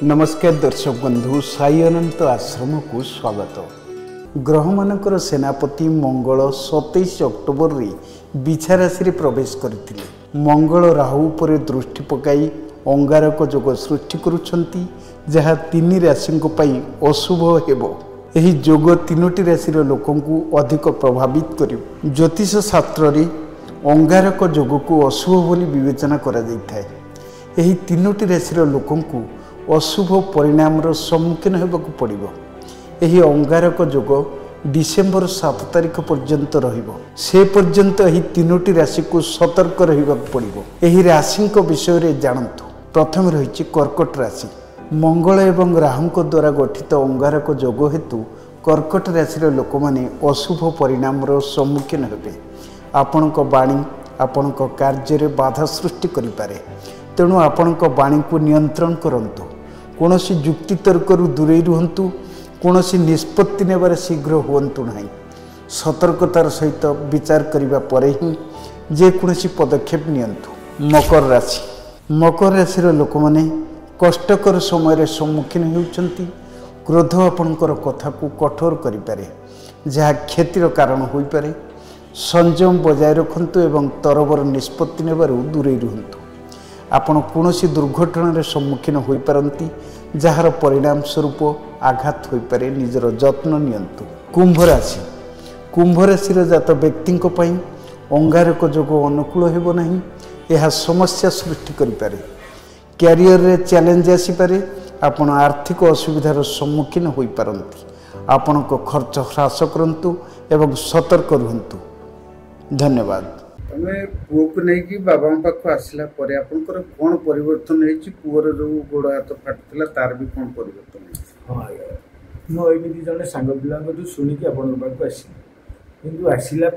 नमस्कार दर्शक बंधु साई अनंत आश्रम को स्वागत। ग्रह मानकर सेनापति मंगल 27 अक्टोबर रे बिछा राशि प्रवेश करथिले। मंगल राहु पर दृष्टि पकाई अंगारक जोग सृष्टि करुछंती जहा तीन राशि अशुभ हेबो। एही जोग तीनोटी राशि लोकंकु अधिक प्रभावित करियो। ज्योतिष शास्त्र रे अंगारक जोग को अशुभ बोली विवेचना करा जायथाय। एही तीनोटी राशि लोकंकु अशुभ परिणाम सम्मुखीन होगाक पड़ो। यही अंगारक जोग डिसेम्बर 7 तारिख पर्यंत रहिबो। से पर्यंत यही तीनोटी राशि को सतर्क रहिबाक पड़ो। यही राशि विषय रे जानतु। प्रथम रही कर्कट राशि। मंगल एवं राहु द्वारा गठित अंगारक जोग हेतु कर्कट राशि लोक माने अशुभ परिणाम सम्मुखीन हेबे। आपणक वाणी आपणक कार्य रे बाधा सृष्टि करिपारे। तेणु आपणक वाणी को नियंत्रण करंतु। कौनसी जुक्ति तर्करू दूरे रुहंतु। कौनसी निष्पत्ति नेबार शीघ्र हुअंतु नहीं। सतर्कतार सहित विचार करिबा परे ही जेकोसी पदक्षेप नियंतु। मकर राशि। मकर राशि लोक माने कष्टकर समय सम्मुखीन होउछंती। क्रोध आपणकर कथा को कठोर करिपारे जहा क्षतिर कारण होई पारे। संयम बजाय रखंतु एवं तरबर निष्पत्ति नेबारू दूरे रुहंतु। आपण कौनसी दुर्घटना सम्मुखीन हो पारती जार परिणाम स्वरूप आघात हो पारे। निजर जत्न नियंतु। कुंभ राशि। कुंभ राशि जात व्यक्ति अंगारक जोग अनुकूल हेबो नहीं। यह समस्या सृष्टि करिपारे। क्यारियर रे चैलेंज आसीपारे। आपण आर्थिक असुविधार सम्मुखीन हो पारती। आपणक खर्च ह्रास करंतु एवं सतर्क रुहंतु। धन्यवाद। तमें पुओ को नहीं बाबा पाख आसला परे आपनकर कोन परिवर्तन हेछि? पुओर जो गोड़ हाथ फाटुला तार भी कोन परिवर्तन हेछि? हाँ मो एमती जड़े सांग पिला शुणिकी आप आसी किंतु आसला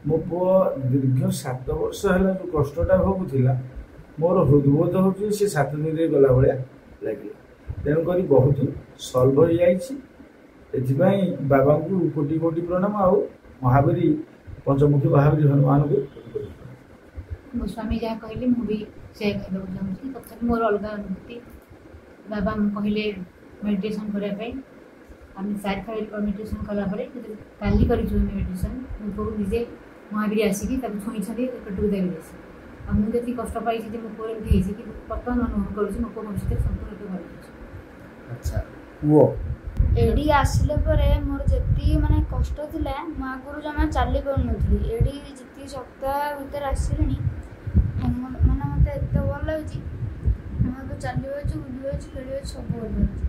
मो पु दीर्घ 7 वर्ष है जो कष्टा भोगुला मोर हृदबोध हो 7 दिन गला भाया लगे। तेणुक बहुत सल्व हो जाए। बाबा को कोटि कोटि प्रणाम। आ महावीरी पंचमुखी महावीर हनुमान को मो स्वामी जहाँ कहले मुझे से कहना चाहूँगी। तथा मोर अलग अनुभूति बाबा कहले मेडिटेशन करने आम 4 खाली मेडिटेशन कलापर काली कर मेडिटेशन मो निजे महावीर आसिक छुई पेटू देवी आ मुझे कष्ट पाई मो पुओ एमती कि बर्तमान अनुभव करुँच मो पुओ भविष्य संपूर्ण भल। अच्छा वो एडी आसिले परे मोर जति माने कष्ट थिला मा गुरु जमा चाली पर नथली। एडी जति सप्ताह भीतर आसिलेनी माने मते एते भल लागुची। हम तो चाली होछ बुली होछ खेली होछ सब भल लागुची।